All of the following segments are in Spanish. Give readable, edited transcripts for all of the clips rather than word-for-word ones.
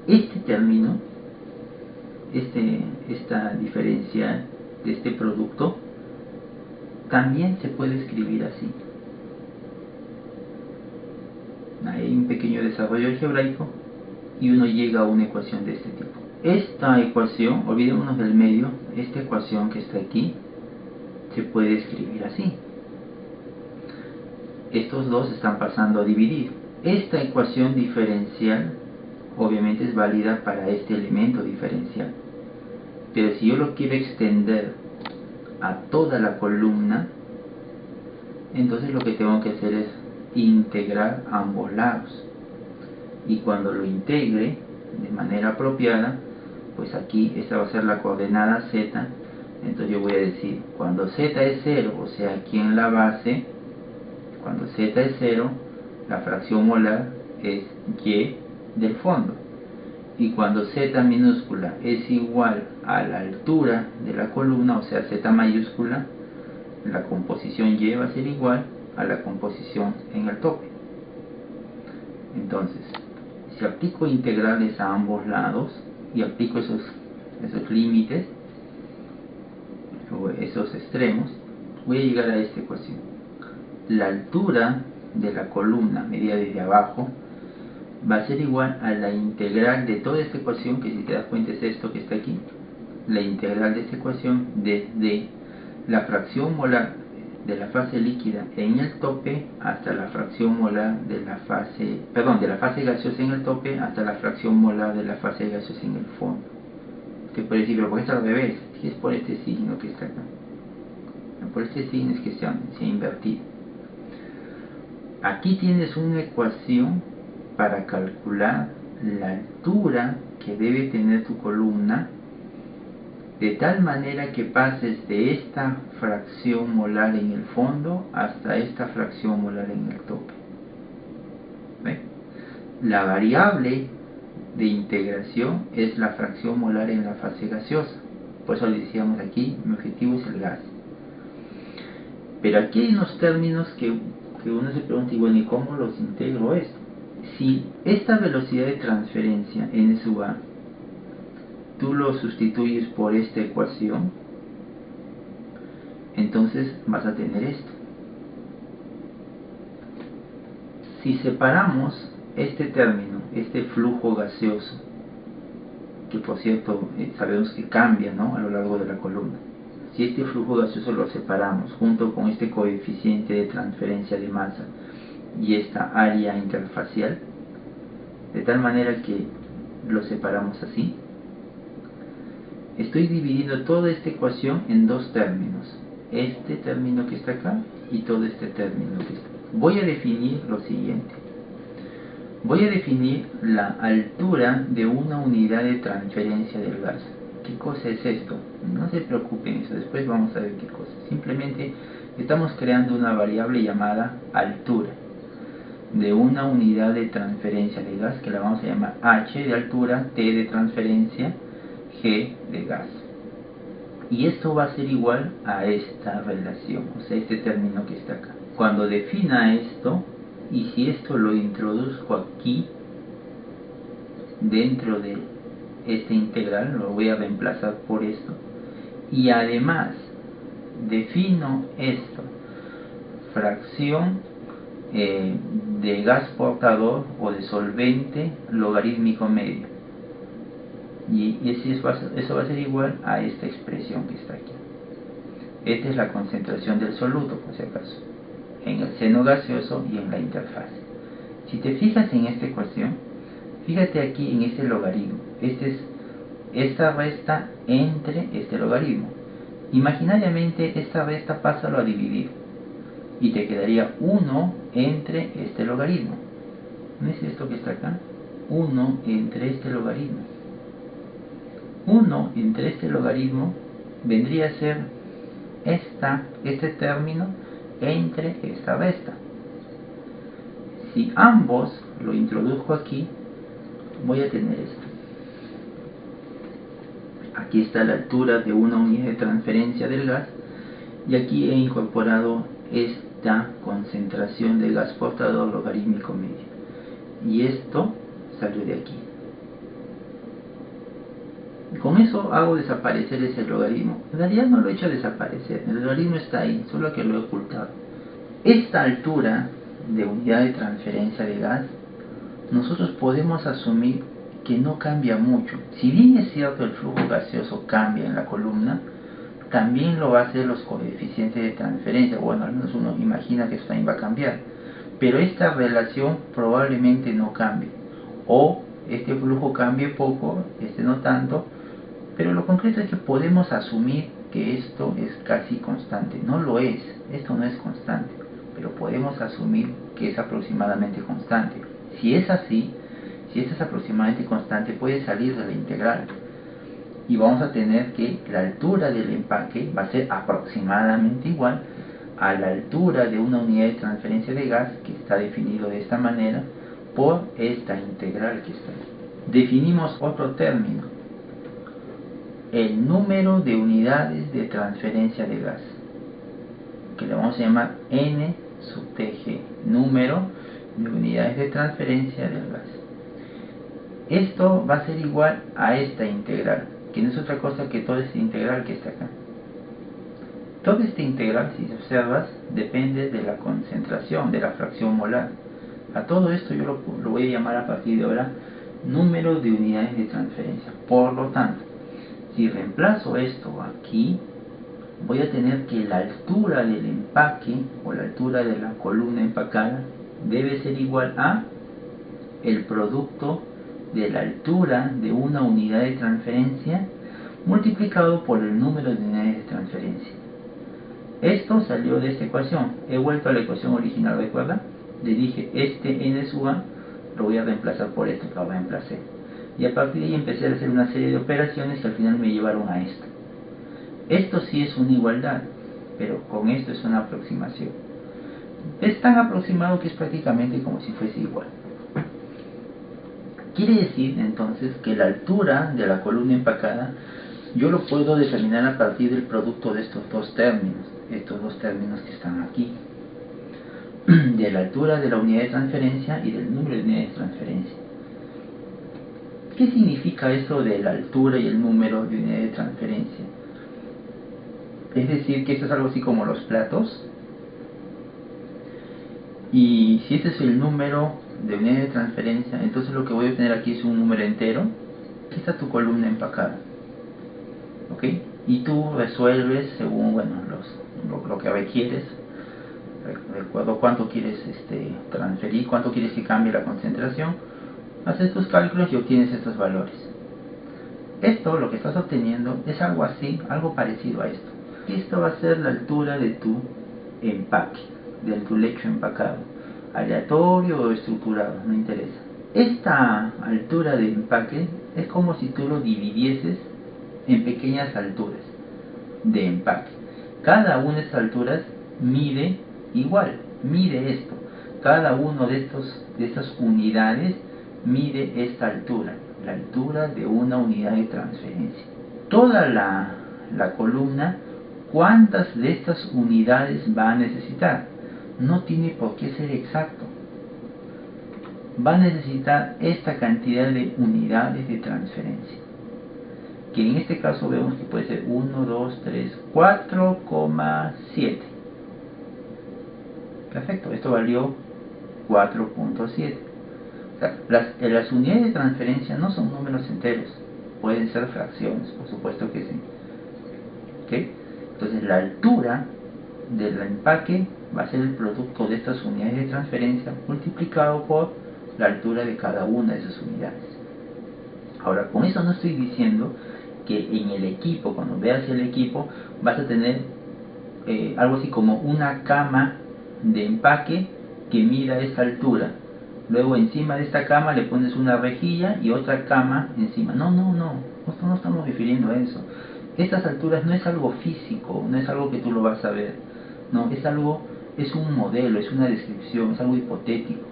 Este término, esta diferencial de este producto, también se puede escribir así. Hay un pequeño desarrollo algebraico y uno llega a una ecuación de este tipo. Esta ecuación, olvidémonos del medio, esta ecuación que está aquí, se puede escribir así. Estos dos están pasando a dividir. Esta ecuación diferencial obviamente es válida para este elemento diferencial. Pero si yo lo quiero extender a toda la columna, entonces lo que tengo que hacer es integrar ambos lados. Y cuando lo integre de manera apropiada, pues aquí esta va a ser la coordenada z. Entonces yo voy a decir, cuando z es 0, o sea aquí en la base, cuando z es 0, la fracción molar es y del fondo. Y cuando z minúscula es igual a la altura de la columna, o sea z mayúscula, la composición y va a ser igual a la composición en el tope. Entonces, si aplico integrales a ambos lados y aplico esos límites o esos extremos, voy a llegar a esta ecuación. La altura de la columna medida desde abajo va a ser igual a la integral de toda esta ecuación, que si te das cuenta es esto que está aquí, la integral de esta ecuación desde la fracción molar de la fase líquida en el tope hasta la fracción molar de la fase gaseosa en el tope hasta la fracción molar de la fase gaseosa en el fondo. Que puede decir, pero ¿por qué está al revés? Si es por este signo que está acá. Por este signo es que se ha invertido. Aquí tienes una ecuación para calcular la altura que debe tener tu columna, de tal manera que pases de esta fracción molar en el fondo hasta esta fracción molar en el tope. ¿Ve? La variable de integración es la fracción molar en la fase gaseosa. Por eso le decíamos aquí, mi objetivo es el gas. Pero aquí hay unos términos que uno se pregunta, y bueno, ¿y cómo los integro esto? Si esta velocidad de transferencia n sub a tú lo sustituyes por esta ecuación, entonces vas a tener esto. Si separamos este término, este flujo gaseoso, que por cierto sabemos que cambia, ¿no?, a lo largo de la columna, si este flujo gaseoso lo separamos junto con este coeficiente de transferencia de masa y esta área interfacial, de tal manera que lo separamos así, estoy dividiendo toda esta ecuación en dos términos, este término que está acá y todo este término que está. Voy a definir lo siguiente. Voy a definir la altura de una unidad de transferencia del gas. ¿Qué cosa es esto? No se preocupen eso, después vamos a ver qué cosa. Simplemente estamos creando una variable llamada altura de una unidad de transferencia de gas, que la vamos a llamar h de altura, t de transferencia, g de gas. Y esto va a ser igual a esta relación, o sea, este término que está acá. Cuando defina esto, y si esto lo introduzco aquí, dentro de esta integral, lo voy a reemplazar por esto, y además defino esto, fracción de gas portador o de solvente logarítmico medio, y eso va a ser igual a esta expresión que está aquí. Esta es la concentración del soluto, por si acaso, en el seno gaseoso y en la interfase. Si te fijas en esta ecuación, fíjate aquí en este logaritmo. Esta resta entre este logaritmo. Imaginariamente esta resta pásalo a dividir y te quedaría 1 entre este logaritmo. ¿No es esto que está acá? 1 entre este logaritmo. 1 entre este logaritmo vendría a ser este término entre esta resta. Si ambos lo introduzco aquí, voy a tener esto. Aquí está la altura de una unidad de transferencia del gas, y aquí he incorporado esta concentración de gas portador logarítmico medio, y esto salió de aquí. Con eso hago desaparecer ese logaritmo. En realidad no lo he hecho desaparecer, el logaritmo está ahí, solo que lo he ocultado. Esta altura de unidad de transferencia de gas, nosotros podemos asumir que no cambia mucho. Si bien es cierto el flujo gaseoso cambia en la columna, también lo va a hacer los coeficientes de transferencia. Bueno, al menos uno imagina que esto también va a cambiar. Pero esta relación probablemente no cambie. O este flujo cambie poco, este no tanto. Pero lo concreto es que podemos asumir que esto es casi constante. No lo es, esto no es constante. Pero podemos asumir que es aproximadamente constante. Si es así, si esto es aproximadamente constante, puede salir de la integral. Y vamos a tener que la altura del empaque va a ser aproximadamente igual a la altura de una unidad de transferencia de gas, que está definido de esta manera, por esta integral que está ahí. Definimos otro término, el número de unidades de transferencia de gas, que le vamos a llamar N sub TG, número de unidades de transferencia del gas. Esto va a ser igual a esta integral, que no es otra cosa que toda esta integral que está acá. Toda esta integral, si observas, depende de la concentración, de la fracción molar. A todo esto yo lo voy a llamar a partir de ahora número de unidades de transferencia. Por lo tanto, si reemplazo esto aquí, voy a tener que la altura del empaque o la altura de la columna empacada debe ser igual a el producto de la altura de una unidad de transferencia multiplicado por el número de unidades de transferencia. Esto salió de esta ecuación. He vuelto a la ecuación original, ¿recuerda? Le dije, este n sub a lo voy a reemplazar por esto, lo reemplacé. Y a partir de ahí empecé a hacer una serie de operaciones y al final me llevaron a esto. Esto sí es una igualdad, pero con esto es una aproximación. Es tan aproximado que es prácticamente como si fuese igual. Quiere decir entonces que la altura de la columna empacada yo lo puedo determinar a partir del producto de estos dos términos que están aquí, de la altura de la unidad de transferencia y del número de unidades de transferencia. ¿Qué significa eso de la altura y el número de unidades de transferencia? Es decir, que esto es algo así como los platos, y si este es el número de unidades de transferencia, entonces lo que voy a obtener aquí es un número entero. Aquí está tu columna empacada, ¿ok? Y tú resuelves según, bueno, lo que requieres. Recuerdo cuánto quieres transferir, cuánto quieres que cambie la concentración. Haces tus cálculos y obtienes estos valores. Esto, lo que estás obteniendo, es algo así, algo parecido a esto. Esto va a ser la altura de tu empaque, de tu lecho empacado, aleatorio o estructurado, no interesa. Esta altura de empaque es como si tú lo dividieses en pequeñas alturas de empaque. Cada una de estas alturas mide igual, mide esto. Cada uno de estas unidades mide esta altura, la altura de una unidad de transferencia. Toda la columna, ¿cuántas de estas unidades va a necesitar? No tiene por qué ser exacto. Va a necesitar esta cantidad de unidades de transferencia, que en este caso vemos que puede ser 1, 2, 3, 4,7. Perfecto, esto valió 4.7. O sea, las unidades de transferencia no son números enteros, pueden ser fracciones, por supuesto que sí. ¿Okay? Entonces la altura del empaque va a ser el producto de estas unidades de transferencia multiplicado por la altura de cada una de esas unidades. Ahora, con eso no estoy diciendo que en el equipo, cuando veas el equipo, vas a tener algo así como una cama de empaque que mida esta altura. Luego encima de esta cama le pones una rejilla y otra cama encima. No estamos refiriendo a eso. Estas alturas no es algo físico, no es algo que tú lo vas a ver. No, es un modelo, es una descripción, es algo hipotético.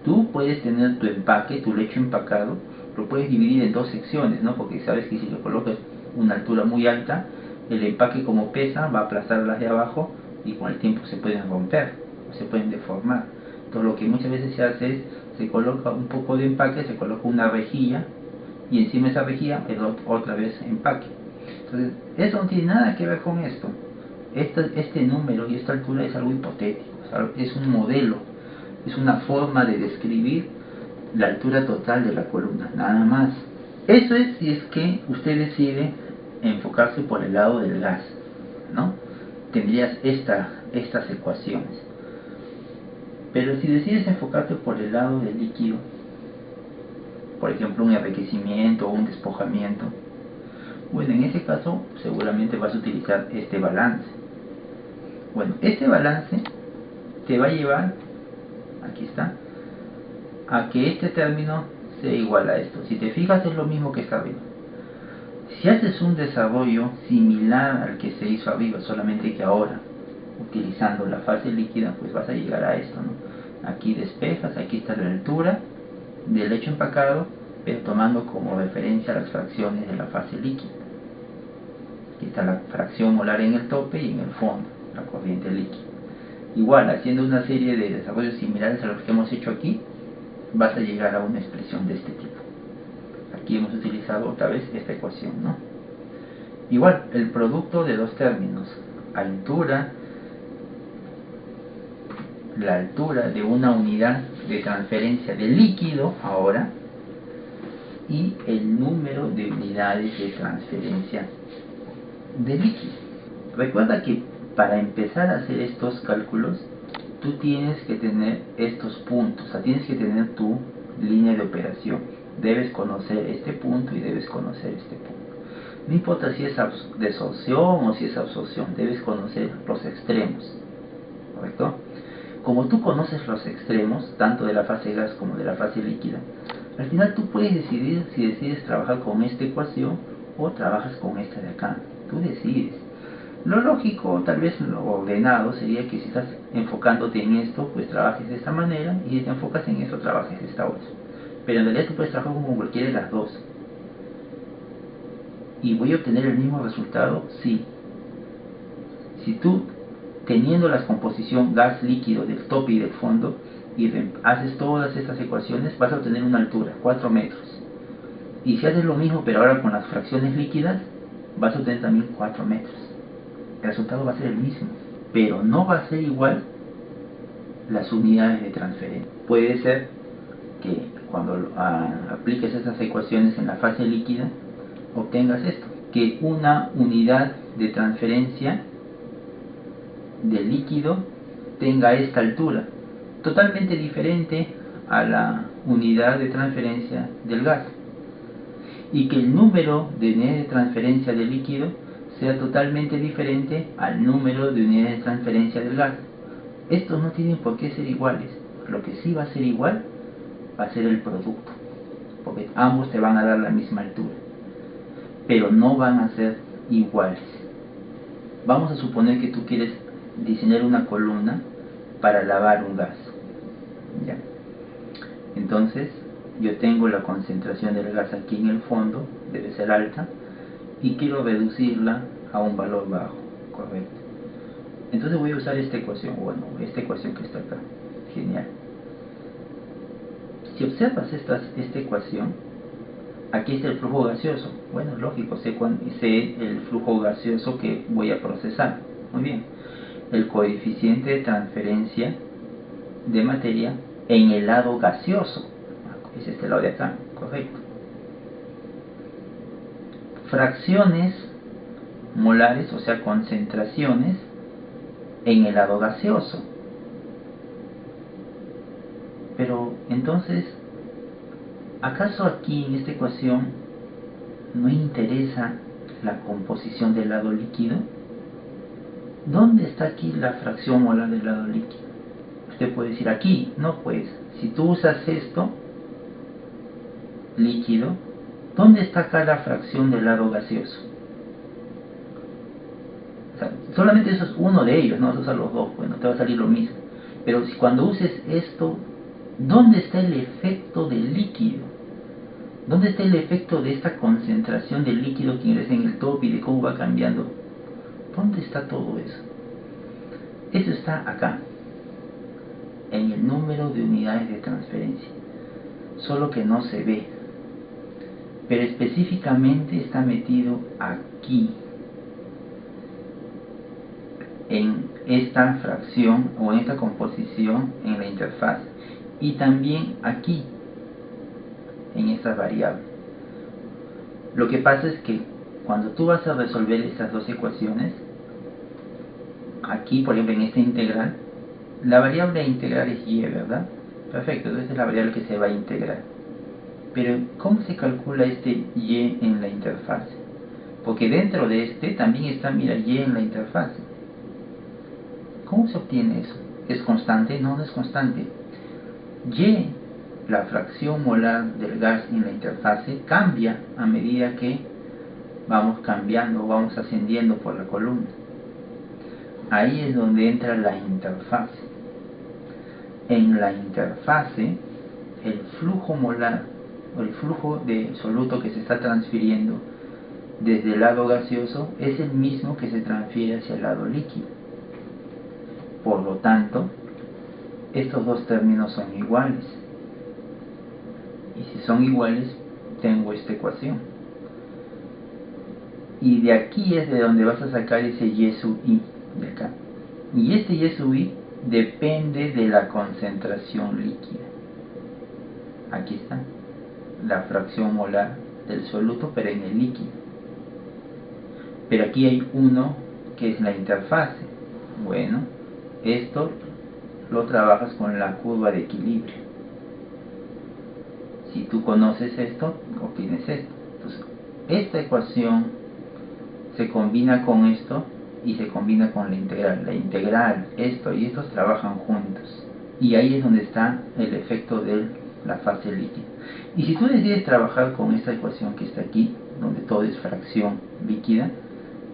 Tú puedes tener tu empaque, tu lecho empacado, lo puedes dividir en dos secciones, ¿no? Porque sabes que si le colocas una altura muy alta, el empaque como pesa va a aplastar las de abajo y con el tiempo se pueden romper, o se pueden deformar. Entonces lo que muchas veces se hace es, se coloca un poco de empaque, se coloca una rejilla y encima esa rejilla otra vez empaque. Entonces, eso no tiene nada que ver con esto. Este número y esta altura es algo hipotético, es un modelo, es una forma de describir la altura total de la columna, nada más. Eso es si es que usted decide enfocarse por el lado del gas, ¿no? Tendrías estas ecuaciones. Pero si decides enfocarte por el lado del líquido, por ejemplo un enriquecimiento o un despojamiento, bueno, en ese caso seguramente vas a utilizar este balance. Bueno, este balance te va a llevar, aquí está, a que este término sea igual a esto. Si te fijas, es lo mismo que está arriba. Si haces un desarrollo similar al que se hizo arriba, solamente que ahora utilizando la fase líquida, pues vas a llegar a esto, ¿no? Aquí despejas, aquí está la altura del lecho empacado, pero tomando como referencia las fracciones de la fase líquida. Aquí está la fracción molar en el tope y en el fondo, la corriente líquida. Igual, haciendo una serie de desarrollos similares a los que hemos hecho aquí, vas a llegar a una expresión de este tipo. Aquí hemos utilizado otra vez esta ecuación, ¿no? Igual, el producto de dos términos, altura, la altura de una unidad de transferencia de líquido ahora, y el número de unidades de transferencia de líquido. Recuerda que para empezar a hacer estos cálculos, tú tienes que tener estos puntos, o sea, tienes que tener tu línea de operación. Debes conocer este punto y debes conocer este punto. No importa si es desorción o si es absorción, debes conocer los extremos, ¿correcto? Como tú conoces los extremos, tanto de la fase gas como de la fase líquida, al final tú puedes decidir si decides trabajar con esta ecuación o trabajas con esta de acá. Tú decides. Lo lógico, tal vez lo ordenado, sería que si estás enfocándote en esto, pues trabajes de esta manera, y si te enfocas en esto, trabajes de esta otra. Pero en realidad tú puedes trabajar con cualquiera de las dos. ¿Y voy a obtener el mismo resultado? Sí. Si tú, teniendo la composición gas líquido del tope y del fondo, y haces todas estas ecuaciones, vas a obtener una altura, 4 metros. Y si haces lo mismo, pero ahora con las fracciones líquidas, vas a obtener también 4 metros. El resultado va a ser el mismo, pero no va a ser igual las unidades de transferencia. Puede ser que cuando apliques estas ecuaciones en la fase líquida, obtengas esto, que una unidad de transferencia del líquido tenga esta altura, totalmente diferente a la unidad de transferencia del gas, y que el número de unidades de transferencia del líquido sea totalmente diferente al número de unidades de transferencia del gas. Estos no tienen por qué ser iguales. Lo que sí va a ser igual va a ser el producto, porque ambos te van a dar la misma altura, pero no van a ser iguales. Vamos a suponer que tú quieres diseñar una columna para lavar un gas, ¿ya? Entonces yo tengo la concentración del gas aquí en el fondo, debe ser alta, y quiero reducirla a un valor bajo, correcto. Entonces voy a usar esta ecuación, esta ecuación que está acá, genial. Si observas esta ecuación, aquí está el flujo gaseoso. Bueno, lógico, sé el flujo gaseoso que voy a procesar. Muy bien. El coeficiente de transferencia de materia en el lado gaseoso. Es este lado de acá, correcto. Fracciones molares, o sea, concentraciones en el lado gaseoso. Pero entonces, ¿acaso aquí en esta ecuación no interesa la composición del lado líquido? ¿Dónde está aquí la fracción molar del lado líquido? Usted puede decir aquí, no, pues si tú usas esto líquido, ¿dónde está acá la fracción del lado gaseoso? O sea, solamente eso es uno de ellos, no vas a usar los dos, bueno, te va a salir lo mismo. Pero si cuando uses esto, ¿dónde está el efecto del líquido? ¿Dónde está el efecto de esta concentración del líquido que ingresa en el tope y de cómo va cambiando? ¿Dónde está todo eso? Eso está acá, en el número de unidades de transferencia, solo que no se ve. pero específicamente está metido aquí, en esta fracción o en esta composición en la interfaz, y también aquí en esta variable. Lo que pasa es que cuando tú vas a resolver estas dos ecuaciones, aquí por ejemplo en esta integral, la variable a integrar es y, ¿verdad? Perfecto, entonces es la variable que se va a integrar. Pero ¿cómo se calcula este y en la interfaz? Porque dentro de este también está, mira, y en la interfaz. ¿Cómo se obtiene eso? ¿Es constante? No, no es constante. Y, la fracción molar del gas en la interfase, cambia a medida que vamos cambiando, vamos ascendiendo por la columna. Ahí es donde entra la interfase. En la interfase, el flujo molar, o el flujo de soluto que se está transfiriendo desde el lado gaseoso, es el mismo que se transfiere hacia el lado líquido. Por lo tanto, estos dos términos son iguales. Y si son iguales, tengo esta ecuación. Y de aquí es de donde vas a sacar ese y sub i de acá. Y este y sub i depende de la concentración líquida. Aquí está, la fracción molar del soluto, pero en el líquido. Pero aquí hay uno que es la interfase. Bueno, esto lo trabajas con la curva de equilibrio. Si tú conoces esto, obtienes esto. Entonces, esta ecuación se combina con esto y se combina con la integral. La integral, esto y estos trabajan juntos. Y ahí es donde está el efecto de la fase líquida. Y si tú decides trabajar con esta ecuación que está aquí, donde todo es fracción líquida,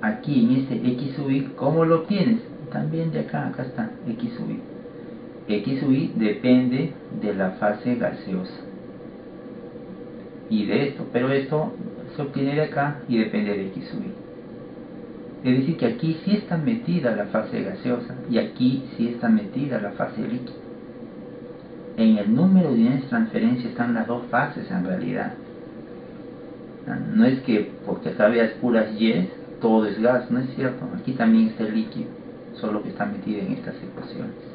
aquí en este x sub i, ¿cómo lo obtienes? También de acá, acá está, x sub i. X sub i depende de la fase gaseosa. Y de esto, pero esto se obtiene de acá y depende de x sub i. Es decir, que aquí sí está metida la fase gaseosa y aquí sí está metida la fase líquida. En el número de unidades de transferencia están las dos fases en realidad. No es que porque acá veas puras y, todo es gas, no es cierto. Aquí también está el líquido, solo que está metido en estas ecuaciones.